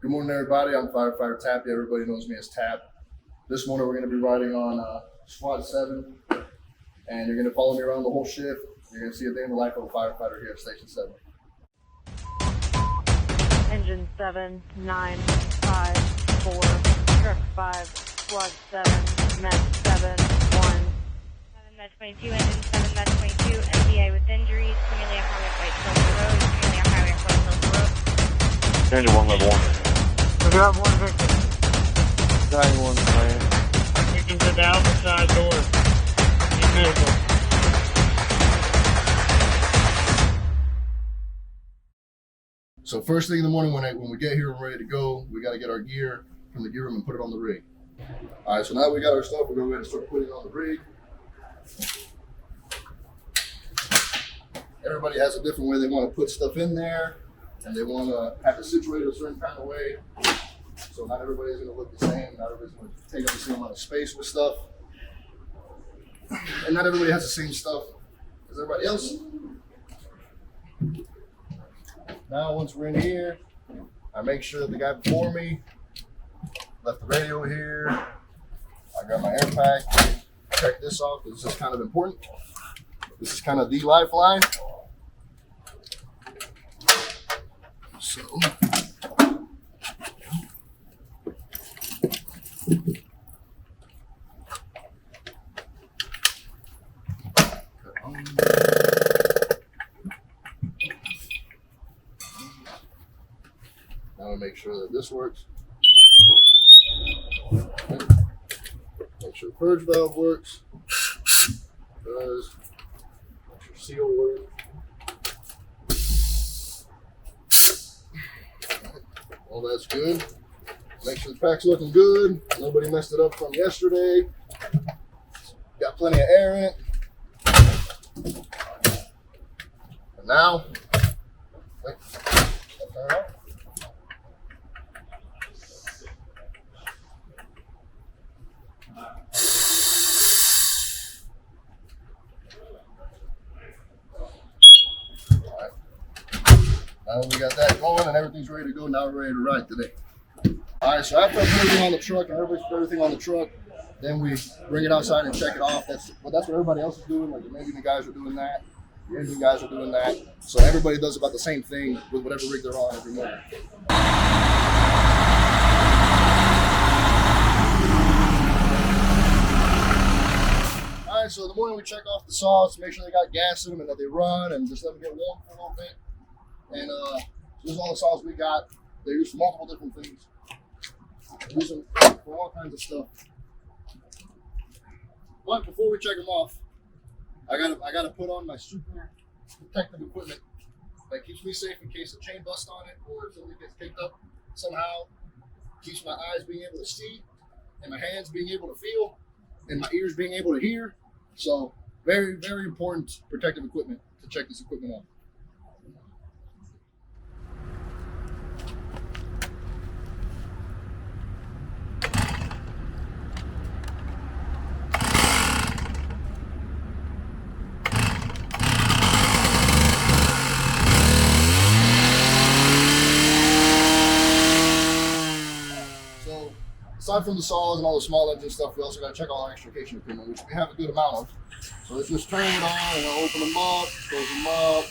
Good morning, everybody. I'm Firefighter Tapia. Everybody knows me as Tap. This morning, we're going to be riding on Squad 7, and you're going to follow me around the whole shift. You're going to see a day in the life of a firefighter here at Station 7. Engine 7, 9, 5, 4, truck 5, squad 7, med 7, 1. 7 med 22, engine 7 med 22, MDA with injuries, currently on highway 5 Silver Road, currently on highway 4 Silver Road. Engine 1 level 1. We have one victim. 91 plan. Victim's at the alpha side door. Need medical. So first thing in the morning when we get here and ready to go, we got to get our gear from the gear room and put it on the rig. All right, so now we got our stuff, we're going to go ahead and start putting it on the rig. Everybody has a different way they want to put stuff in there, and they want to have it situated a certain kind of way. So not everybody's going to look the same, not everybody's going to take up the same amount of space with stuff. And not everybody has the same stuff as everybody else. Now, once we're in here, I make sure that the guy before me left the radio here. I got my air pack. Check this off. This is kind of important. This is kind of the lifeline. So, now we make sure that this works. Make sure the purge valve works. It does. Make sure seal works. All that's good. Make sure the pack's looking good. Nobody messed it up from yesterday. Got plenty of air in it. And now, wait, turn it off. Now we got that going and everything's ready to go. Now we're ready to ride today. All right, so after I put everything on the truck and everybody's put everything on the truck, then we bring it outside and check it off. That's what everybody else is doing. Like the maintenance guys are doing that. The engine guys are doing that. So everybody does about the same thing with whatever rig they're on every morning. All right, so in the morning we check off the saws to make sure they got gas in them and that they run and just let them get warm for a little bit. And this is all the saws we got. They're used for multiple different things. Use them for all kinds of stuff. But before we check them off, I gotta put on my super protective equipment that keeps me safe in case a chain busts on it or if something gets picked up somehow. Keeps my eyes being able to see and my hands being able to feel and my ears being able to hear. So very, very important protective equipment to check this equipment off. Aside from the saws and all the small engine stuff, we also got to check all our extrication equipment, which we have a good amount of. So let's just turn it on and I'll open them up, close them up,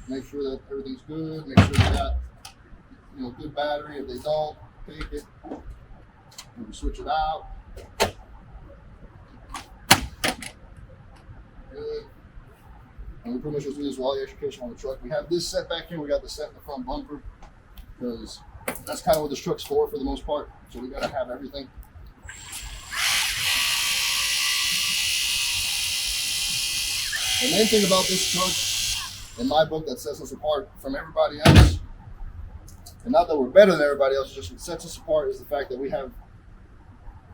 make sure that everything's good, make sure they got good battery. If they don't, take it. Maybe switch it out. Good. And we pretty much just do this with all the extrication on the truck. We have this set back here. We got the set in the front bumper because that's kind of what this truck's for the most part. So we gotta have everything. The main thing about this truck, in my book, that sets us apart from everybody else, and not that we're better than everybody else, just what sets us apart is the fact that we have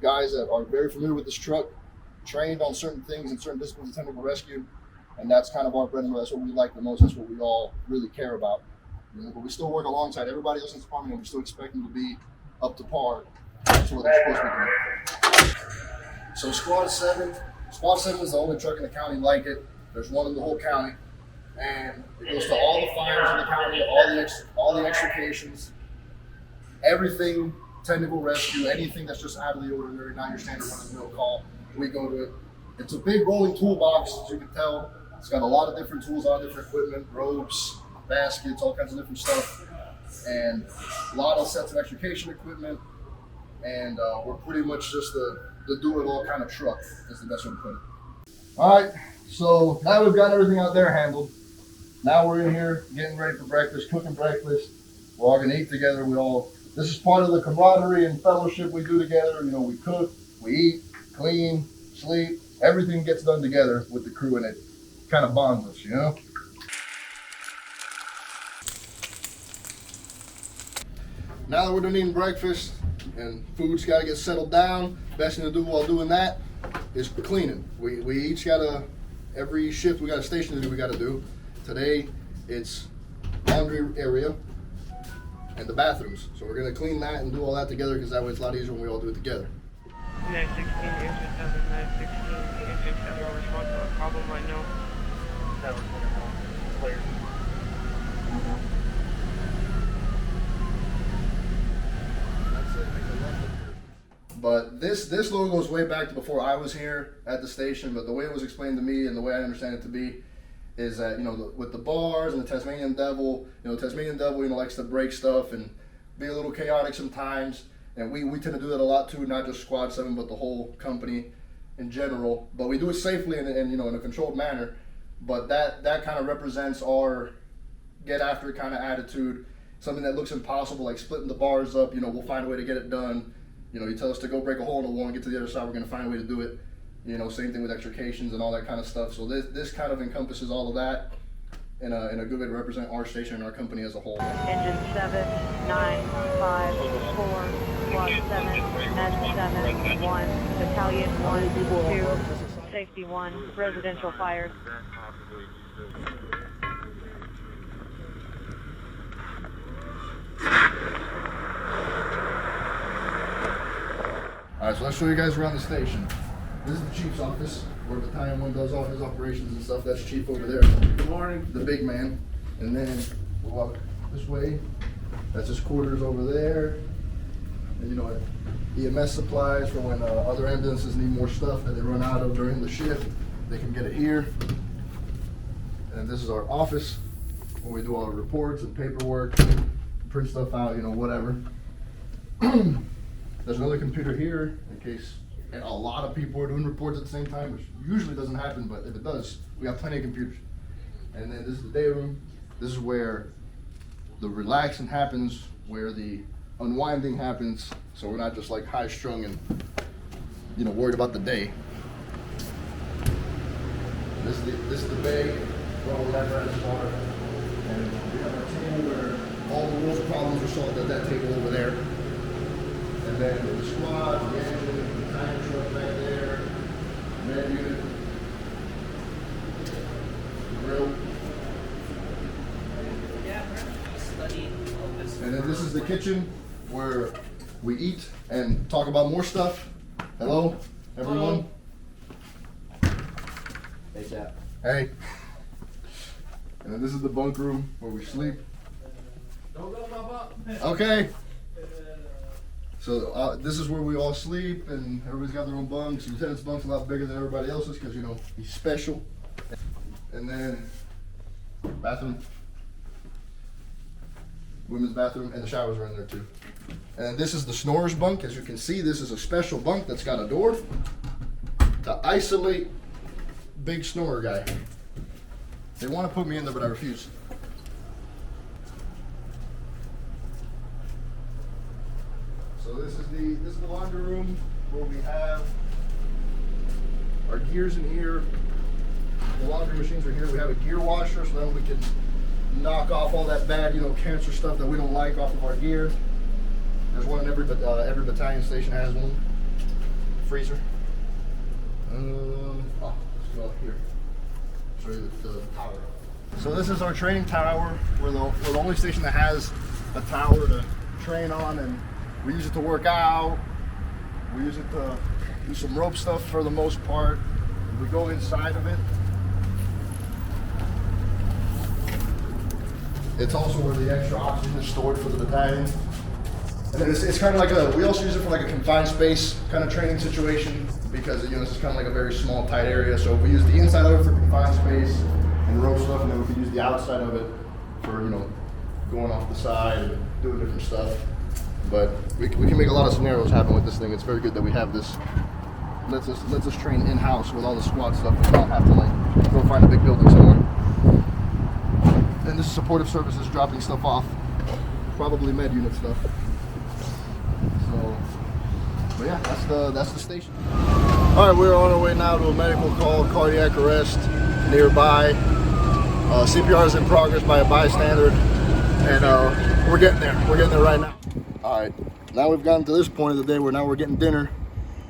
guys that are very familiar with this truck, trained on certain things and certain disciplines of technical rescue, and that's kind of our bread and butter. That's what we like the most. That's what we all really care about. But we still work alongside everybody else in the department, and we still expect them to be up to par to what they're supposed to be. So Squad 7 is the only truck in the county like it. There's one in the whole county, and it goes to all the fires in the county, all the extrications. everything technical rescue, anything that's just out of the ordinary, not your standard run-of-the-mill call, we go to it. It's a big rolling toolbox, as you can tell. It's got a lot of different tools, a lot of different equipment, ropes, baskets, all kinds of different stuff, and a lot of sets of extrication equipment. And we're pretty much just the do-it-all kind of truck, is the best way to put it. All right, so now we've got everything out there handled. Now we're in here getting ready for breakfast, cooking breakfast. We're all gonna eat together. This is part of the camaraderie and fellowship we do together. You know, we cook, we eat, clean, sleep. Everything gets done together with the crew, and it kind of bonds us, you know? Now that we're done eating breakfast and food's got to get settled down, best thing to do while doing that is cleaning. We each got every shift we got a station to do, we got to do. Today it's laundry area and the bathrooms. So we're going to clean that and do all that together, because that way it's a lot easier when we all do it together. 916, engine 7, 916, engine 7, no response to a problem, I know. That was clear. But this logo goes way back to before I was here at the station, but the way it was explained to me and the way I understand it to be is that, you know, with the bars and the Tasmanian Devil, you know, Tasmanian Devil, you know, likes to break stuff and be a little chaotic sometimes. And we tend to do that a lot too, not just Squad 7, but the whole company in general. But we do it safely and you know, in a controlled manner. But that kind of represents our get after it kind of attitude. Something that looks impossible, like splitting the bars up, you know, we'll find a way to get it done. You know, you tell us to go break a hole in the wall and get to the other side, we're going to find a way to do it. You know, same thing with extrications and all that kind of stuff. So this kind of encompasses all of that in a good way to represent our station and our company as a whole. Engine 7, 9, 5, 4, Squad 7, Med 7, 1, Battalion 1, 2, Safety 1, Residential Fires. All right, so let's show you guys around the station. This is the chief's office, where Battalion 1 does all his operations and stuff. That's Chief over there. Good morning. The big man. And then we'll walk this way. That's his quarters over there. And you know, EMS supplies for when other ambulances need more stuff that they run out of during the shift. They can get it here. And this is our office, where we do all our reports and paperwork, print stuff out, you know, whatever. There's another computer here in case a lot of people are doing reports at the same time, which usually doesn't happen, but if it does, we got plenty of computers. And then this is the day room. This is where the relaxing happens, where the unwinding happens, so we're not just like high strung and, you know, worried about the day. This is the bay where all the apparatus are, and we have our table where all the world's problems are solved at that table over there. And then the squad, the engine, the time truck back there, med unit, the grill. And then this is the kitchen where we eat and talk about more stuff. Hello, everyone. Hey, Chap. Hey. And then this is the bunk room where we sleep. Okay. So this is where we all sleep, and everybody's got their own bunks. Lieutenant's bunk's a lot bigger than everybody else's because, you know, he's special. And then bathroom, women's bathroom, and the showers are in there too. And this is the snorer's bunk. As you can see, this is a special bunk that's got a door to isolate big snorer guy. They want to put me in there, but I refuse. So this is the laundry room where we have our gears in here. The laundry machines are here. We have a gear washer, so then we can knock off all that bad, you know, cancer stuff that we don't like off of our gear. There's one in every battalion station has one. Freezer. Let's go here. Show you the tower. So this is our training tower. We're the only station that has a tower to train on, and we use it to work out. We use it to do some rope stuff for the most part. We go inside of it. It's also where the extra oxygen is stored for the battalion. And then it's kind of like we also use it for like a confined space kind of training situation because, you know, this is kind of like a very small, tight area. So we use the inside of it for confined space and rope stuff, and then we can use the outside of it for, you know, going off the side and doing different stuff. But we can make a lot of scenarios happen with this thing. It's very good that we have this. Lets us train in-house with all the squad stuff and not have to like go find a big building somewhere. And this is supportive services dropping stuff off, probably med unit stuff. So, but yeah, that's the station. All right, we're on our way now to a medical call, cardiac arrest nearby. CPR is in progress by a bystander, and we're getting there. We're getting there right now. All right, now we've gotten to this point of the day where now we're getting dinner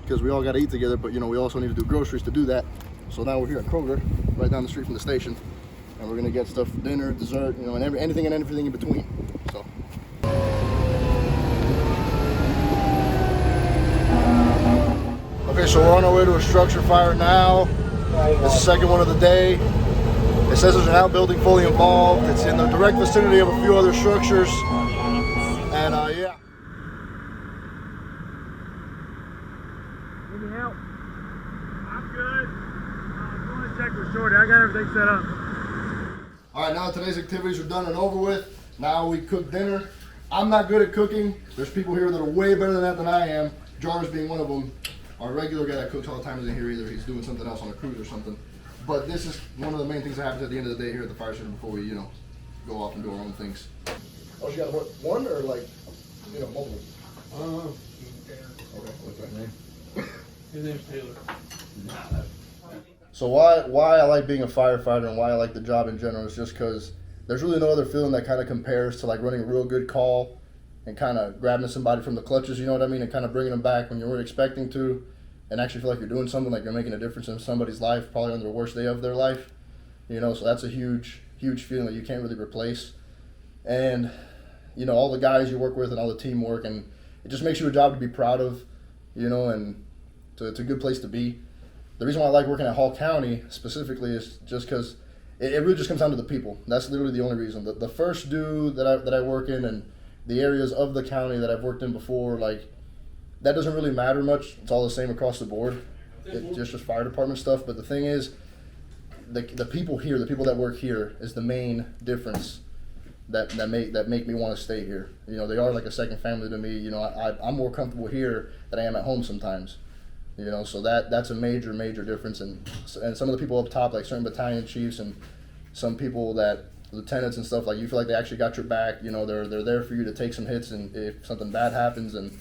because we all got to eat together, but you know we also need to do groceries to do that. So now we're here at Kroger, right down the street from the station, and we're gonna get stuff for dinner, dessert, you know, and anything in between. So. Okay, so we're on our way to a structure fire now. It's the second one of the day. It says there's an outbuilding fully involved. It's in the direct vicinity of a few other structures, and yeah. Need help? I'm good. I'm going to check with Shorty. I got everything set up. All right, now that today's activities are done and over with, now we cook dinner. I'm not good at cooking. There's people here that are way better than that than I am. Jarvis being one of them. Our regular guy that cooks all the time isn't here either. He's doing something else on a cruise or something. But this is one of the main things that happens at the end of the day here at the fire station before we, you know, go off and do our own things. Oh, you got one or like, you know, multiple? Okay, what's that name? His name's Taylor. So why I like being a firefighter and why I like the job in general is just because there's really no other feeling that kind of compares to like running a real good call and kind of grabbing somebody from the clutches, you know what I mean, and kind of bringing them back when you weren't expecting to, and actually feel like you're doing something, like you're making a difference in somebody's life, probably on the worst day of their life, you know. So that's a huge feeling that you can't really replace. And you know, all the guys you work with and all the teamwork, and it just makes you a job to be proud of, you know, and it's a good place to be. The reason why I like working at Hall County specifically is just because it really just comes down to the people. That's literally the only reason. The first due that I work in and the areas of the county that I've worked in before, like, that doesn't really matter much. It's all the same across the board. It's just fire department stuff. But the thing is, the people here, the people that work here, is the main difference that make me want to stay here. You know, they are like a second family to me. You know, I'm more comfortable here than I am at home sometimes. You know, so that's a major difference. And some of the people up top, like certain battalion chiefs and some people that lieutenants and stuff, like, you feel like they actually got your back. You know, they're there for you to take some hits, and if something bad happens, and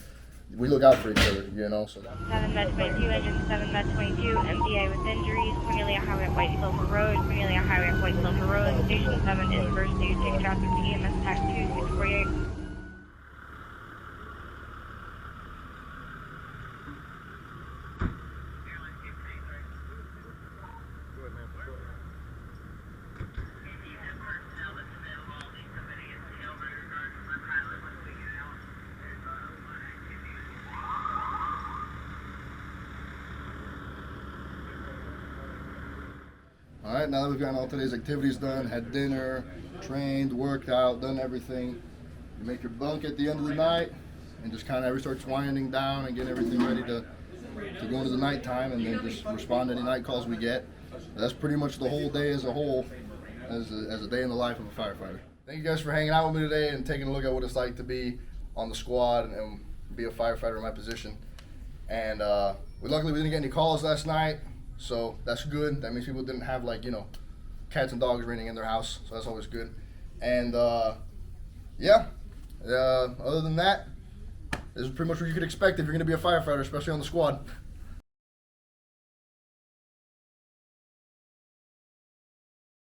we look out for each other, you know. So 7 Med 22, engine 7 Med 22, MDA with injuries, Cornelia Highway at White Silver Road, Cornelia Highway at White Silver Road, Station 7 is first due, take traffic to EMS TAC 2648. all right, now that we've gotten all today's activities done, had dinner, trained, worked out, done everything, you make your bunk at the end of the night and just kind of starts winding down and getting everything ready to go into the nighttime, and then just respond to any night calls we get. That's pretty much the whole day as a whole, as a day in the life of a firefighter. Thank you guys for hanging out with me today and taking a look at what it's like to be on the squad and be a firefighter in my position. And luckily we didn't get any calls last night, so that's good. That means people didn't have, like, you know, cats and dogs raining in their house, so that's always good. And yeah, other than that, this is pretty much what you could expect if you're going to be a firefighter, especially on the squad.